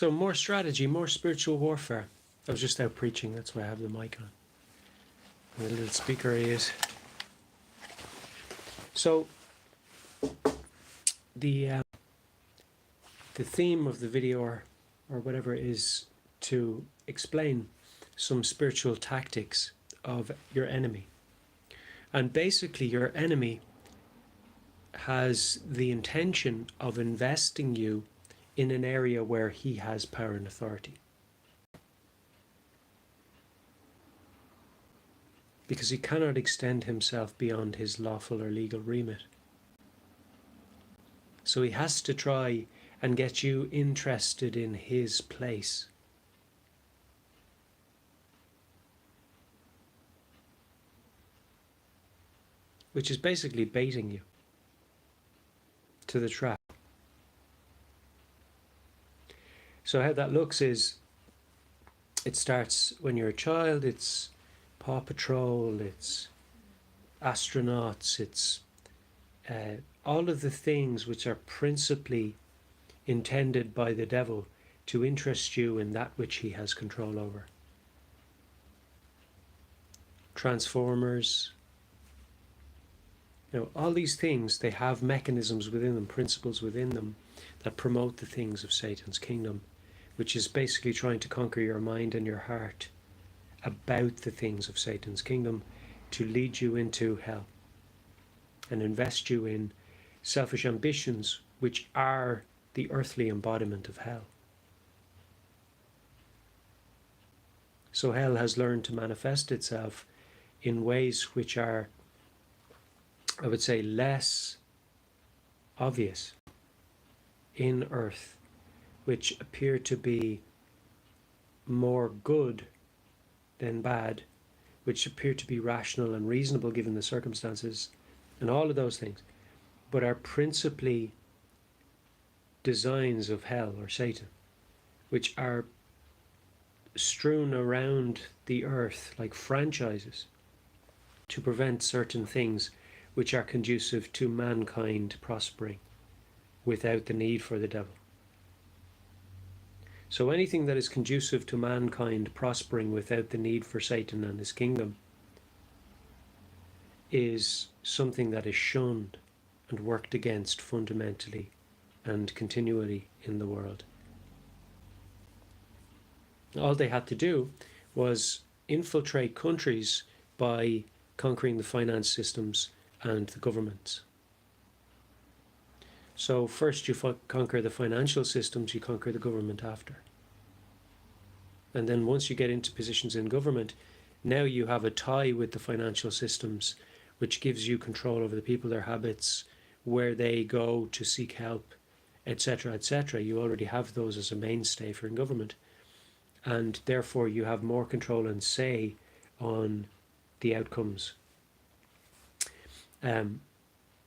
So more strategy, more spiritual warfare. I was just out preaching, that's why I have the mic on. And the little speaker he is. So the theme of the video or whatever is to explain some spiritual tactics of your enemy. And basically your enemy has the intention of investing you in an area where he has power and authority. Because he cannot extend himself beyond his lawful or legal remit. So he has to try and get you interested in his place. Which is basically baiting you to the trap. So how that looks is, it starts when you're a child, it's Paw Patrol, it's astronauts, it's all of the things which are principally intended by the devil to interest you in that which he has control over. Transformers, all these things, they have mechanisms within them, principles within them that promote the things of Satan's kingdom, which is basically trying to conquer your mind and your heart about the things of Satan's kingdom to lead you into hell and invest you in selfish ambitions which are the earthly embodiment of hell. So hell has learned to manifest itself in ways which are, I would say, less obvious in earth, which appear to be more good than bad, which appear to be rational and reasonable given the circumstances and all of those things, but are principally designs of hell or Satan, which are strewn around the earth like franchises to prevent certain things which are conducive to mankind prospering without the need for the devil. So anything that is conducive to mankind prospering without the need for Satan and his kingdom is something that is shunned and worked against fundamentally and continually in the world. All they had to do was infiltrate countries by conquering the finance systems and the governments. So first you conquer the financial systems, you conquer the government after. And then once you get into positions in government, now you have a tie with the financial systems, which gives you control over the people, their habits, where they go to seek help, etc., etc. You already have those as a mainstay for in government. And therefore you have more control and say on the outcomes.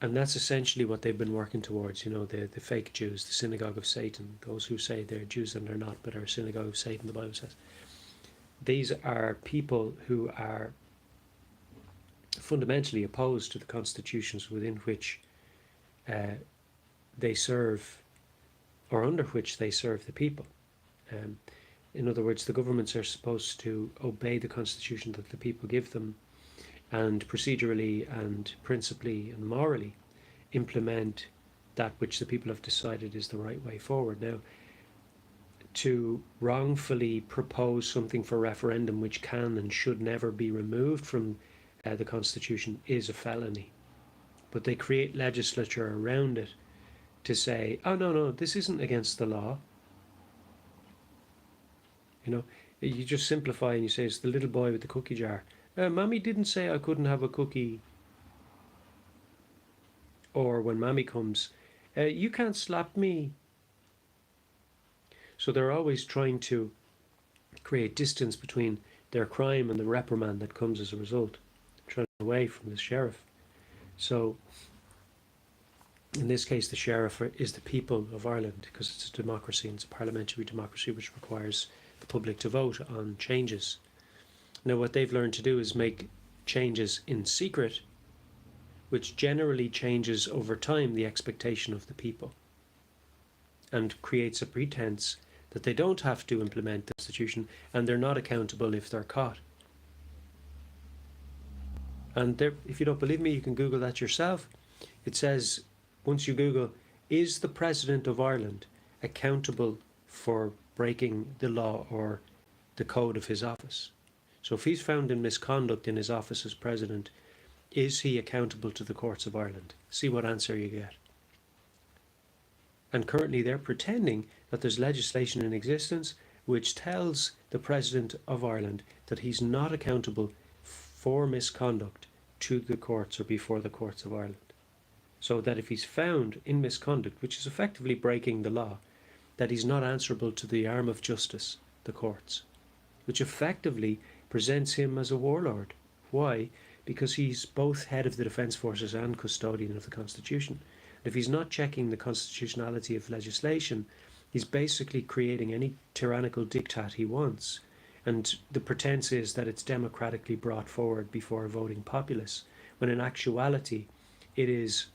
And that's essentially what they've been working towards, the fake Jews, the synagogue of Satan, those who say they're Jews and they're not, but are a synagogue of Satan, the Bible says. These are people who are fundamentally opposed to the constitutions within which they serve, or under which they serve the people. In other words, the governments are supposed to obey the constitution that the people give them, and procedurally and principally and morally implement that which the people have decided is the right way forward. Now, to wrongfully propose something for referendum which can and should never be removed from the Constitution is a felony. But they create legislature around it to say, oh no, this isn't against the law. You just simplify and you say it's the little boy with the cookie jar. Mommy didn't say I couldn't have a cookie. Or when Mommy comes, you can't slap me. So they're always trying to create distance between their crime and the reprimand that comes as a result, trying to get away from the sheriff. So in this case, the sheriff is the people of Ireland, because it's a democracy and it's a parliamentary democracy which requires the public to vote on changes. Now what they've learned to do is make changes in secret, which generally changes over time the expectation of the people and creates a pretense that they don't have to implement the Constitution, and they're not accountable if they're caught. And if you don't believe me, you can Google that yourself. It says, once you Google, is the President of Ireland accountable for breaking the law or the code of his office? So if he's found in misconduct in his office as President, is he accountable to the courts of Ireland? See what answer you get. And currently they're pretending that there's legislation in existence which tells the President of Ireland that he's not accountable for misconduct to the courts or before the courts of Ireland. So that if he's found in misconduct, which is effectively breaking the law, that he's not answerable to the arm of justice, the courts, which effectively presents him as a warlord. Why? Because he's both head of the Defence Forces and custodian of the Constitution. If he's not checking the constitutionality of legislation, he's basically creating any tyrannical diktat he wants. And the pretense is that it's democratically brought forward before a voting populace, when in actuality it is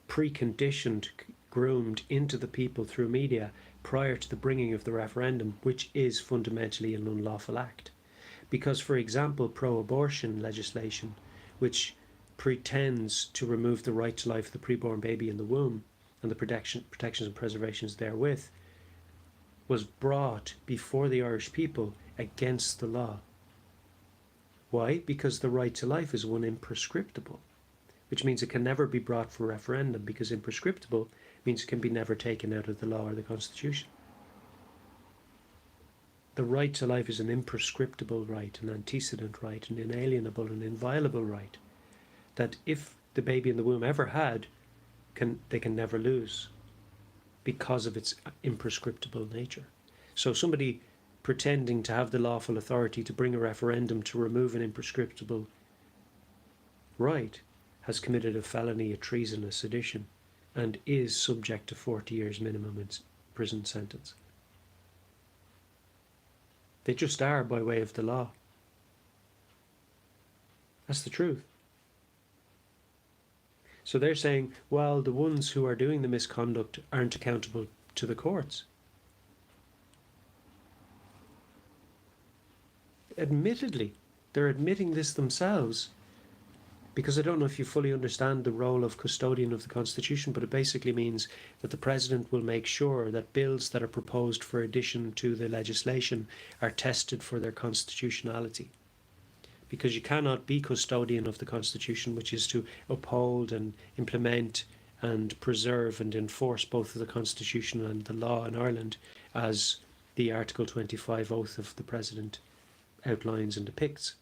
preconditioned, groomed into the people through media prior to the bringing of the referendum, which is fundamentally an unlawful act. Because, for example, pro-abortion legislation, which pretends to remove the right to life of the preborn baby in the womb and the protections and preservations therewith, was brought before the Irish people against the law. Why? Because the right to life is one imprescriptible, which means it can never be brought for referendum, because imprescriptible means it can be never taken out of the law or the Constitution. The right to life is an imprescriptible right, an antecedent right, an inalienable and inviolable right, that if the baby in the womb ever had, they can never lose, because of its imprescriptible nature. So somebody pretending to have the lawful authority to bring a referendum to remove an imprescriptible right has committed a felony, a treason, a sedition, and is subject to 40 years minimum prison sentence. They just are by way of the law. That's the truth. So they're saying, well, the ones who are doing the misconduct aren't accountable to the courts. Admittedly, they're admitting this themselves, because I don't know if you fully understand the role of custodian of the Constitution, but it basically means that the President will make sure that bills that are proposed for addition to the legislation are tested for their constitutionality. Because you cannot be custodian of the Constitution, which is to uphold and implement and preserve and enforce both the Constitution and the law in Ireland, as the Article 25 oath of the President outlines and depicts.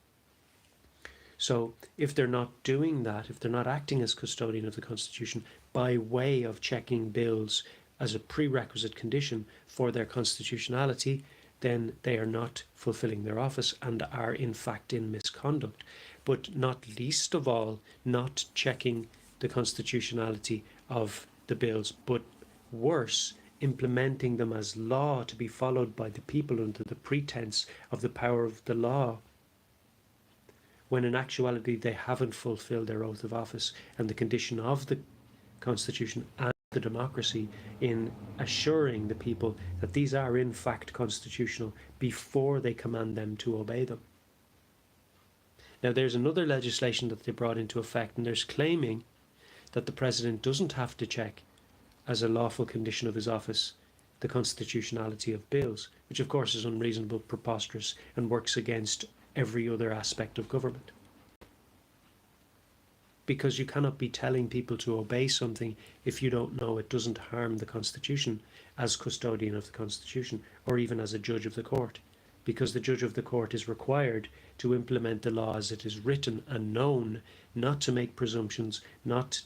So if they're not doing that, if they're not acting as custodian of the Constitution by way of checking bills as a prerequisite condition for their constitutionality, then they are not fulfilling their office and are in fact in misconduct. But not least of all, not checking the constitutionality of the bills, but worse, implementing them as law to be followed by the people under the pretense of the power of the law, when in actuality they haven't fulfilled their oath of office and the condition of the Constitution and the democracy in assuring the people that these are in fact constitutional before they command them to obey them. Now there's another legislation that they brought into effect, and there's claiming that the President doesn't have to check as a lawful condition of his office the constitutionality of bills, which of course is unreasonable, preposterous, and works against every other aspect of government. Because you cannot be telling people to obey something if you don't know it doesn't harm the Constitution as custodian of the Constitution, or even as a judge of the court, because the judge of the court is required to implement the law as it is written and known, not to make presumptions, not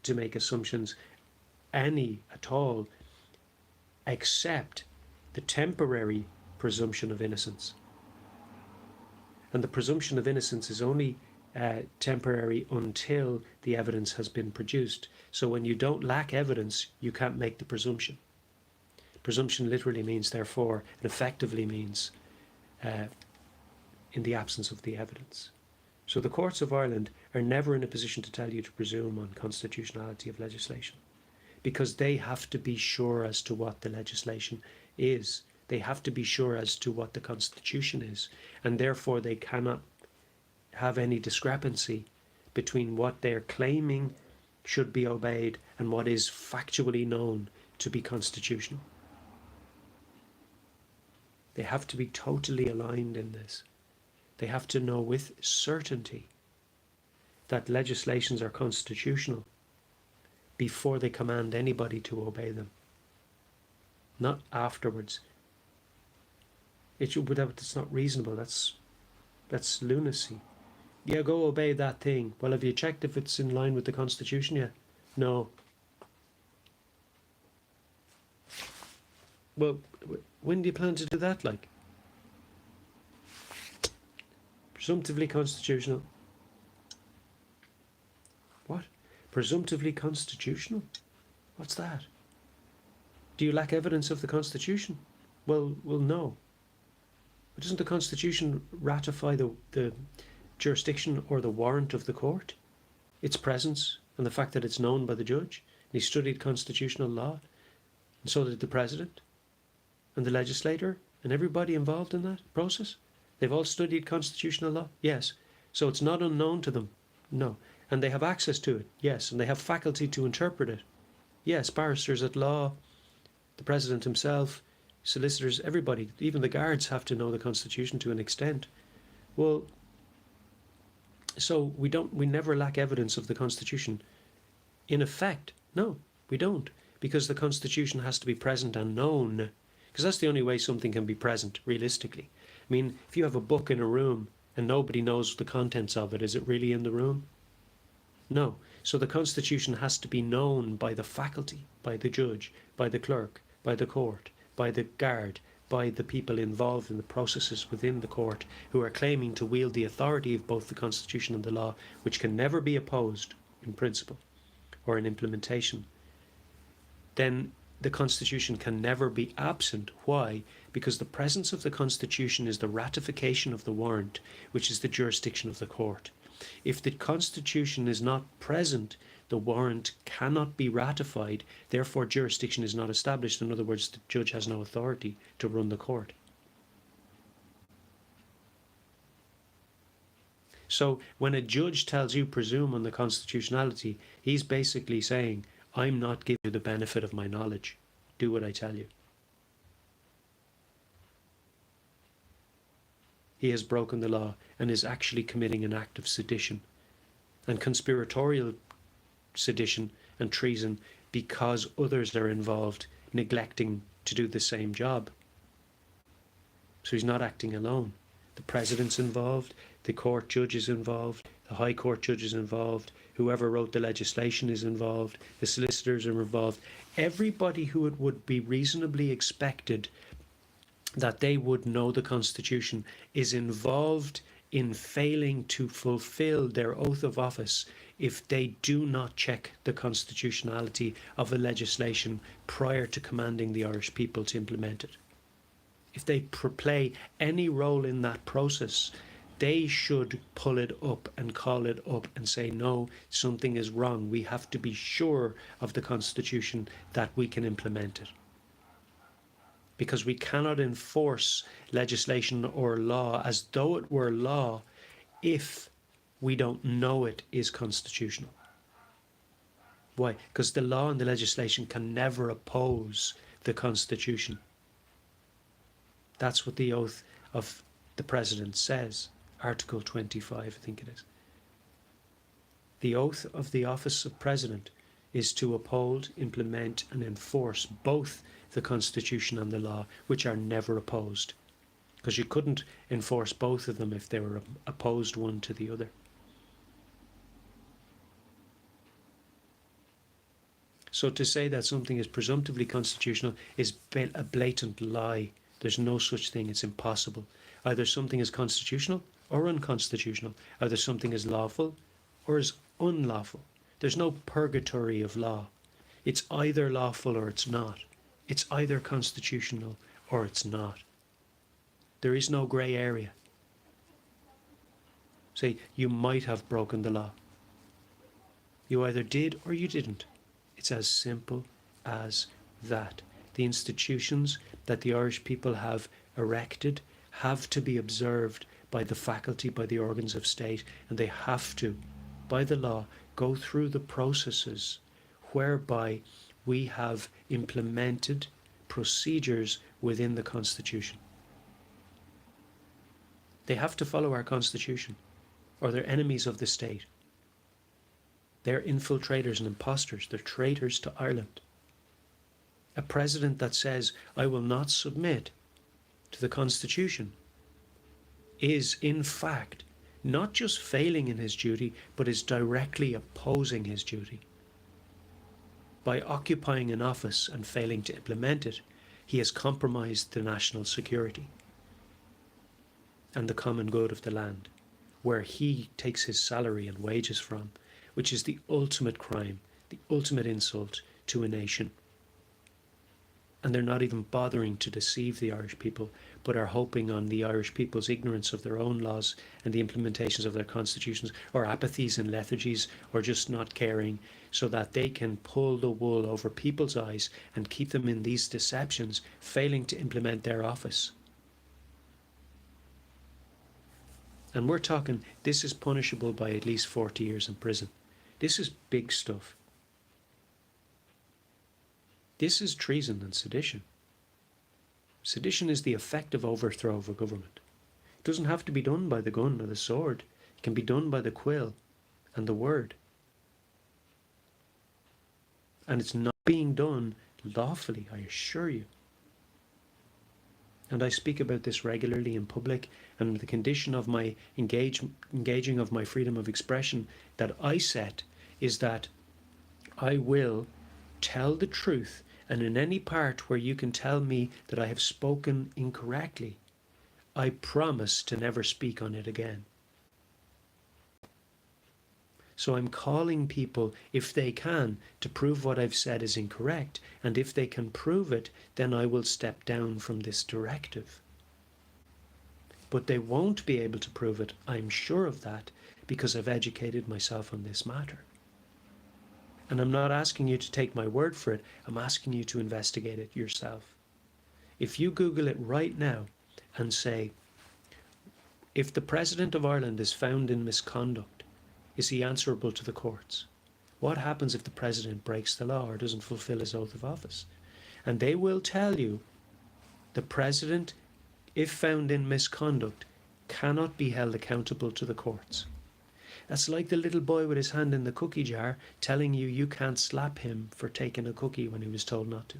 to make assumptions any at all, except the temporary presumption of innocence. And the presumption of innocence is only temporary until the evidence has been produced. So when you don't lack evidence, you can't make the presumption. Presumption literally means therefore, and effectively means in the absence of the evidence. So the courts of Ireland are never in a position to tell you to presume on constitutionality of legislation, because they have to be sure as to what the legislation is. They have to be sure as to what the Constitution is, and therefore they cannot have any discrepancy between what they're claiming should be obeyed and what is factually known to be constitutional. They have to be totally aligned in this. They have to know with certainty that legislations are constitutional before they command anybody to obey them, not afterwards. It's not reasonable. That's lunacy. Yeah, go obey that thing. Well, have you checked if it's in line with the Constitution yet? No. Well, when do you plan to do that, like? Presumptively constitutional. What? Presumptively constitutional? What's that? Do you lack evidence of the Constitution? Well, no. But doesn't the Constitution ratify the jurisdiction or the warrant of the court? Its presence and the fact that it's known by the judge. And he studied constitutional law. And so did the president and the legislator and everybody involved in that process. They've all studied constitutional law? Yes. So it's not unknown to them? No. And they have access to it? Yes. And they have faculty to interpret it? Yes. Barristers at law, the president himself, solicitors, everybody, even the guards have to know the Constitution to an extent. Well, so we never lack evidence of the Constitution. In effect, no, we don't, because the Constitution has to be present and known, because that's the only way something can be present, realistically. I mean, if you have a book in a room and nobody knows the contents of it, is it really in the room? No. So the Constitution has to be known by the faculty, by the judge, by the clerk, by the court, by the guard, by the people involved in the processes within the court who are claiming to wield the authority of both the Constitution and the law, which can never be opposed in principle or in implementation. Then the Constitution can never be absent. Why? Because the presence of the Constitution is the ratification of the warrant, which is the jurisdiction of the court. If the Constitution is not present, the warrant cannot be ratified, therefore jurisdiction is not established. In other words, the judge has no authority to run the court. So when a judge tells you presume on the constitutionality, he's basically saying, I'm not giving you the benefit of my knowledge. Do what I tell you. He has broken the law and is actually committing an act of sedition and conspiratorial sedition and treason because others are involved neglecting to do the same job. So he's not acting alone. The president's involved, the court judge is involved, the high court judge is involved, whoever wrote the legislation is involved, the solicitors are involved. Everybody who it would be reasonably expected that they would know the Constitution is involved in failing to fulfill their oath of office if they do not check the constitutionality of a legislation prior to commanding the Irish people to implement it. If they play any role in that process, they should pull it up and call it up and say, no, something is wrong. We have to be sure of the Constitution that we can implement it. Because we cannot enforce legislation or law as though it were law if we don't know it is constitutional. Why? Because the law and the legislation can never oppose the Constitution. That's what the oath of the President says. Article 25, I think it is. The oath of the office of President is to uphold, implement and enforce both the Constitution and the law, which are never opposed. Because you couldn't enforce both of them if they were opposed one to the other. So to say that something is presumptively constitutional is a blatant lie. There's no such thing. It's impossible. Either something is constitutional or unconstitutional. Either something is lawful or is unlawful. There's no purgatory of law. It's either lawful or it's not. It's either constitutional or it's not. There is no grey area. Say, you might have broken the law. You either did or you didn't. It's as simple as that. the institutions that the Irish people have erected have to be observed by the faculty, by the organs of state, and they have to, by the law, go through the processes whereby we have implemented procedures within the Constitution. They have to follow our Constitution, or they're enemies of the state. They're infiltrators and imposters. They're traitors to Ireland. A president that says, I will not submit to the Constitution, is in fact not just failing in his duty, but is directly opposing his duty. By occupying an office and failing to implement it, he has compromised the national security and the common good of the land, where he takes his salary and wages from, which is the ultimate crime, the ultimate insult to a nation. And they're not even bothering to deceive the Irish people, but are hoping on the Irish people's ignorance of their own laws and the implementations of their constitutions, or apathies and lethargies, or just not caring, so that they can pull the wool over people's eyes and keep them in these deceptions, failing to implement their office. And we're talking, this is punishable by at least 40 years in prison. This is big stuff. This is treason and sedition. Sedition is the effective overthrow of a government. It doesn't have to be done by the gun or the sword. It can be done by the quill and the word. And it's not being done lawfully, I assure you. And I speak about this regularly in public, and the condition of my engaging of my freedom of expression that I set is that I will tell the truth, and in any part where you can tell me that I have spoken incorrectly, I promise to never speak on it again. So I'm calling people, if they can, to prove what I've said is incorrect, and if they can prove it, then I will step down from this directive. But they won't be able to prove it, I'm sure of that, because I've educated myself on this matter. And I'm not asking you to take my word for it, I'm asking you to investigate it yourself. If you Google it right now and say, if the President of Ireland is found in misconduct, is he answerable to the courts? What happens if the President breaks the law or doesn't fulfill his oath of office? And they will tell you the President, if found in misconduct, cannot be held accountable to the courts. That's like the little boy with his hand in the cookie jar telling you you can't slap him for taking a cookie when he was told not to.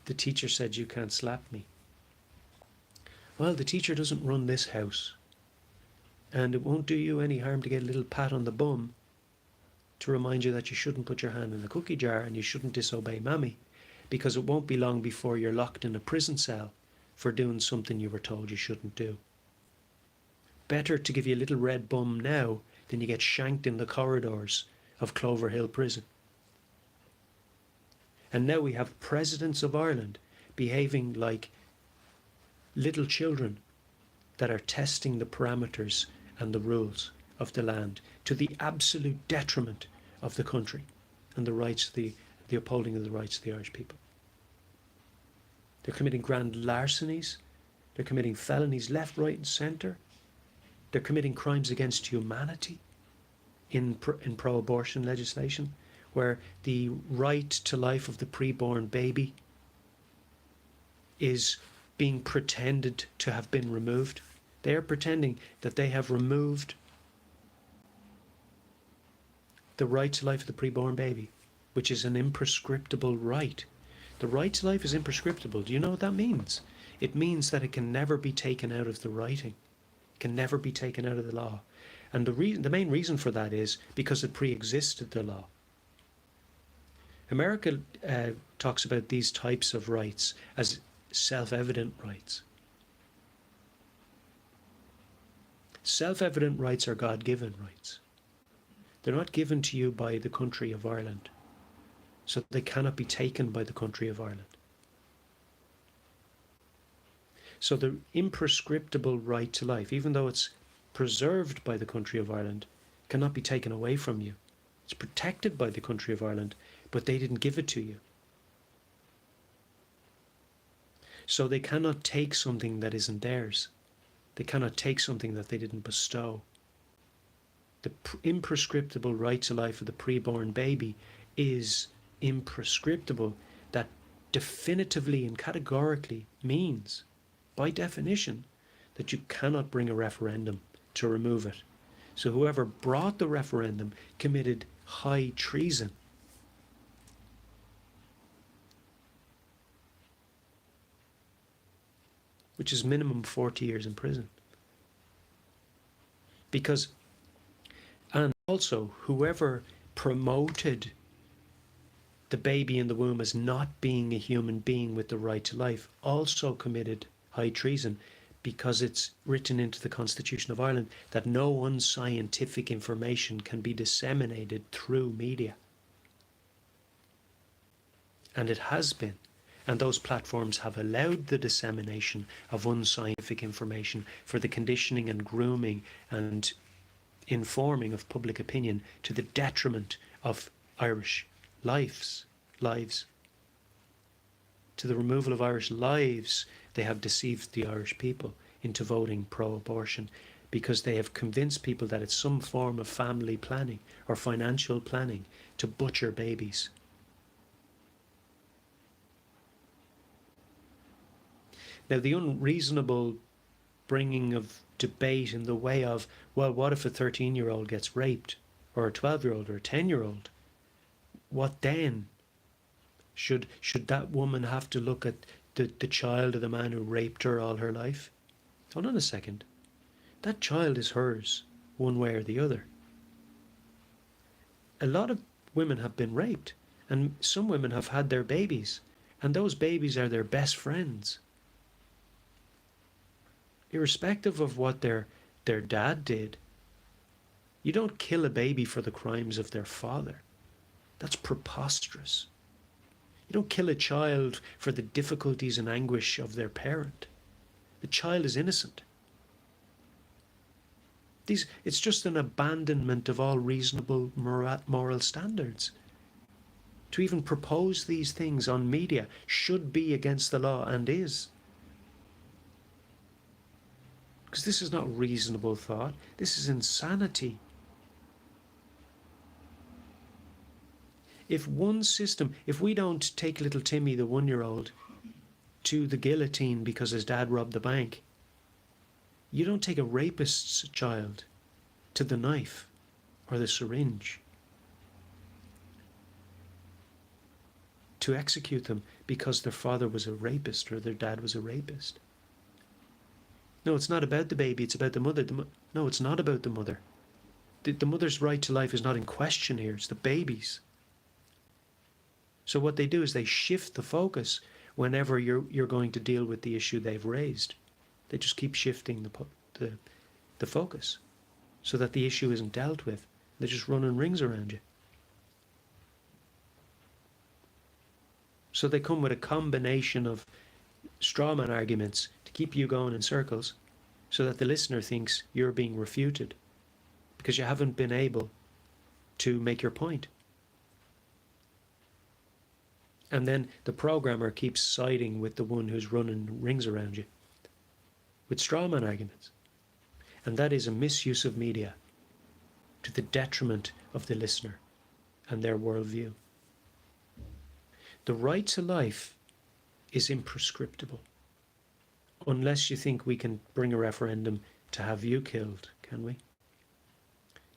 The teacher said, you can't slap me. Well, the teacher doesn't run this house, and it won't do you any harm to get a little pat on the bum to remind you that you shouldn't put your hand in the cookie jar and you shouldn't disobey Mammy, because it won't be long before you're locked in a prison cell for doing something you were told you shouldn't do. Better to give you a little red bum now than you get shanked in the corridors of Clover Hill Prison. And now we have presidents of Ireland behaving like little children that are testing the parameters and the rules of the land to the absolute detriment of the country and the rights, the upholding of the rights of the Irish people. They're committing grand larcenies. They're committing felonies left, right and centre. They're committing crimes against humanity in pro-abortion legislation, where the right to life of the preborn baby is being pretended to have been removed. They are pretending that they have removed the right to life of the preborn baby, which is an imprescriptible right. The right to life is imprescriptible. Do you know what that means? It means that it can never be taken out of the writing. It can never be taken out of the law. And the main reason for that is because it pre-existed the law. America talks about these types of rights as self-evident rights. Self-evident rights are God-given rights. They're not given to you by the country of Ireland, so they cannot be taken by the country of Ireland. So the imprescriptible right to life, even though it's preserved by the country of Ireland, cannot be taken away from you. It's protected by the country of Ireland, but they didn't give it to you. So they cannot take something that isn't theirs. They cannot take something that they didn't bestow. The imprescriptible right to life of the preborn baby is imprescriptible. That definitively and categorically means, by definition, that you cannot bring a referendum to remove it. So whoever brought the referendum committed high treason. Which is minimum 40 years in prison. Because, and also, whoever promoted the baby in the womb as not being a human being with the right to life also committed high treason, because it's written into the Constitution of Ireland that no unscientific information can be disseminated through media. And it has been. And those platforms have allowed the dissemination of unscientific information for the conditioning and grooming and informing of public opinion to the detriment of Irish lives. To the removal of Irish lives, they have deceived the Irish people into voting pro-abortion, because they have convinced people that it's some form of family planning or financial planning to butcher babies. Now, the unreasonable bringing of debate in the way of, well, what if a 13-year-old gets raped, or a 12-year-old or a 10-year-old? What then? Should that woman have to look at the child of the man who raped her all her life? Hold on a second. That child is hers, one way or the other. A lot of women have been raped, and some women have had their babies, and those babies are their best friends. Irrespective of what their dad did, you don't kill a baby for the crimes of their father. That's preposterous. You don't kill a child for the difficulties and anguish of their parent. The child is innocent. It's just an abandonment of all reasonable moral standards. To even propose these things on media should be against the law, and is. Because this is not reasonable thought. This is insanity. If we don't take little Timmy, the 1-year-old, to the guillotine because his dad robbed the bank, you don't take a rapist's child to the knife or the syringe to execute them because their father was a rapist or their dad was a rapist. No, it's not about the baby, it's about the mother. No, it's not about the mother. The mother's right to life is not in question here, it's the baby's. So what they do is they shift the focus whenever you're going to deal with the issue they've raised. They just keep shifting the focus so that the issue isn't dealt with. They're just running rings around you. So they come with a combination of strawman arguments to keep you going in circles, so that the listener thinks you're being refuted because you haven't been able to make your point. And then the programmer keeps siding with the one who's running rings around you with strawman arguments. And that is a misuse of media to the detriment of the listener and their worldview. The right to life is imprescriptible. Unless you think we can bring a referendum to have you killed, can we?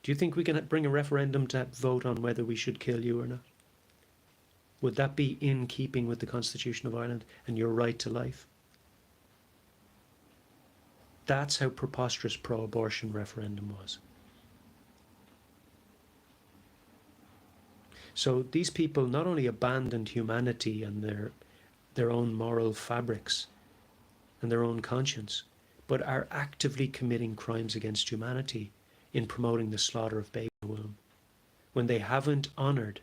Do you think we can bring a referendum to vote on whether we should kill you or not? Would that be in keeping with the Constitution of Ireland and your right to life? That's how preposterous pro-abortion referendum was. So these people not only abandoned humanity and their own moral fabrics and their own conscience, but are actively committing crimes against humanity in promoting the slaughter of baby in the womb, when they haven't honoured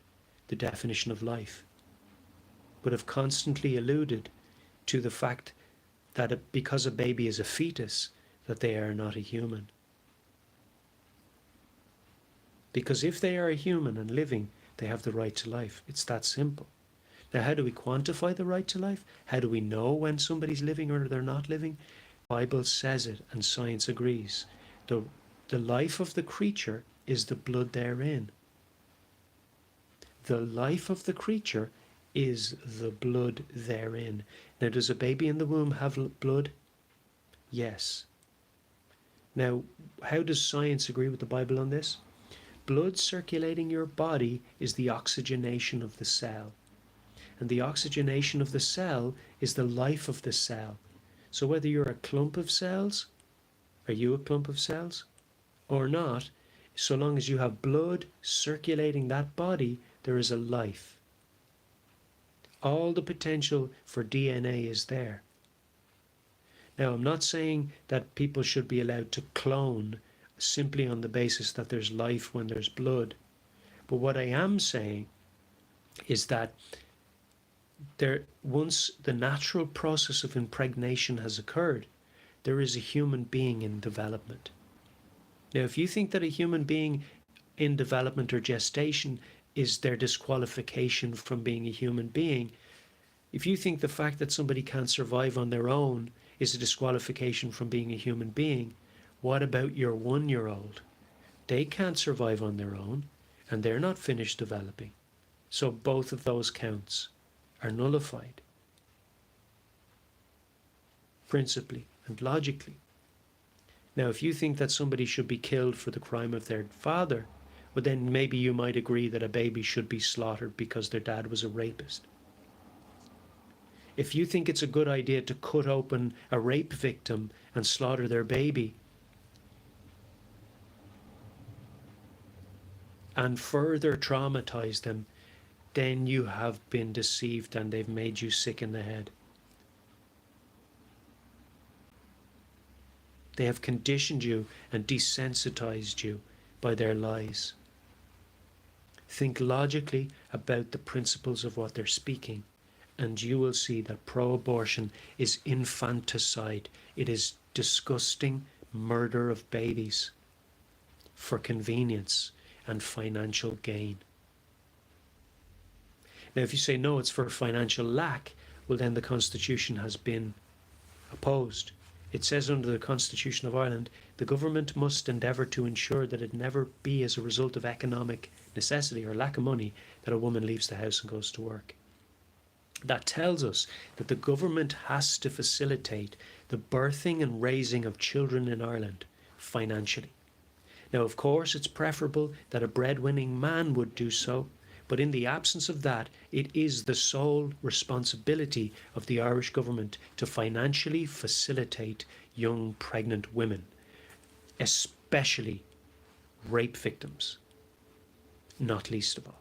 the definition of life, but have constantly alluded to the fact that because a baby is a fetus, that they are not a human. Because if they are a human and living, they have the right to life. It's that simple. Now, how do we quantify the right to life? How do we know when somebody's living or they're not living? The Bible says it, and science agrees. The, the life of the creature is the blood therein. The life of the creature is the blood therein. Now, does a baby in the womb have blood? Yes. Now, how does science agree with the Bible on this? Blood circulating your body is the oxygenation of the cell. And the oxygenation of the cell is the life of the cell. So whether you're a clump of cells, are you a clump of cells or not, so long as you have blood circulating that body, there is a life. All the potential for DNA is there. Now, I'm not saying that people should be allowed to clone simply on the basis that there's life when there's blood. But what I am saying is that once the natural process of impregnation has occurred, there is a human being in development. Now, if you think that a human being in development or gestation is their disqualification from being a human being, if you think the fact that somebody can't survive on their own is a disqualification from being a human being, what about your 1-year-old? They can't survive on their own, and they're not finished developing. So both of those counts are nullified, principally and logically. Now, if you think that somebody should be killed for the crime of their father, well, then maybe you might agree that a baby should be slaughtered because their dad was a rapist. If you think it's a good idea to cut open a rape victim and slaughter their baby and further traumatize them, then you have been deceived and they've made you sick in the head. They have conditioned you and desensitized you by their lies. Think logically about the principles of what they're speaking, and you will see that pro-abortion is infanticide. It is disgusting murder of babies for convenience and financial gain. Now, if you say, no, it's for financial lack, well, then the Constitution has been opposed. It says under the Constitution of Ireland, the government must endeavour to ensure that it never be as a result of economic necessity or lack of money that a woman leaves the house and goes to work. That tells us that the government has to facilitate the birthing and raising of children in Ireland financially. Now, of course, it's preferable that a breadwinning man would do so, but in the absence of that, it is the sole responsibility of the Irish government to financially facilitate young pregnant women, especially rape victims, not least of all.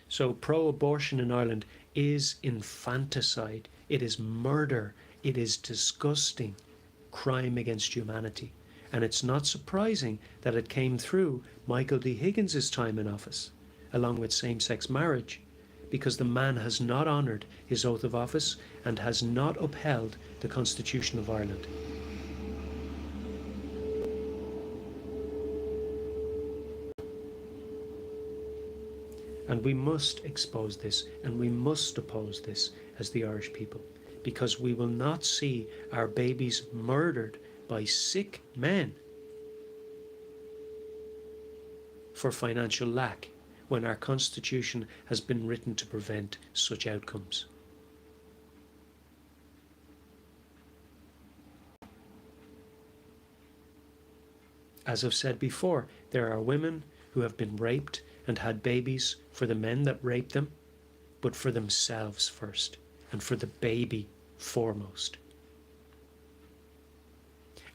So pro-abortion in Ireland is infanticide, it is murder, it is disgusting crime against humanity. And it's not surprising that it came through Michael D. Higgins' time in office, along with same-sex marriage, because the man has not honoured his oath of office and has not upheld the Constitution of Ireland. And we must expose this, and we must oppose this as the Irish people, because we will not see our babies murdered by sick men for financial lack when our Constitution has been written to prevent such outcomes. As I've said before, there are women who have been raped and had babies for the men that raped them, but for themselves first, and for the baby foremost,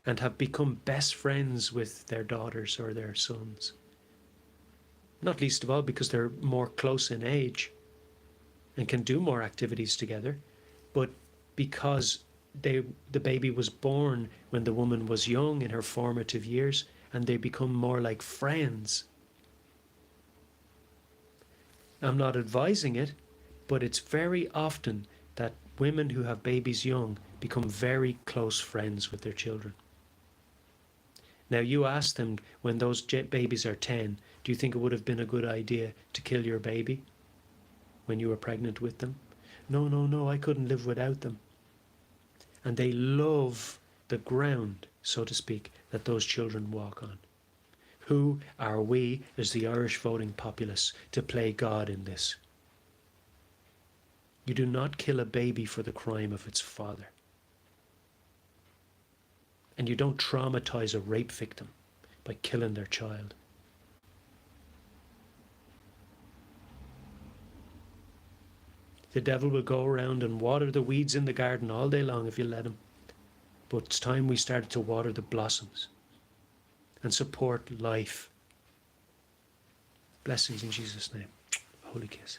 and have become best friends with their daughters or their sons. Not least of all because they're more close in age and can do more activities together, but because the baby was born when the woman was young in her formative years, and they become more like friends. I'm not advising it, but it's very often that women who have babies young become very close friends with their children. Now, you ask them when those babies are 10, do you think it would have been a good idea to kill your baby when you were pregnant with them? No, no, no, I couldn't live without them. And they love the ground, so to speak, that those children walk on. Who are we, as the Irish voting populace, to play God in this? You do not kill a baby for the crime of its father. And you don't traumatize a rape victim by killing their child. The devil will go around and water the weeds in the garden all day long if you let him. But it's time we started to water the blossoms and support life. Blessings in Jesus' name. Holy kiss.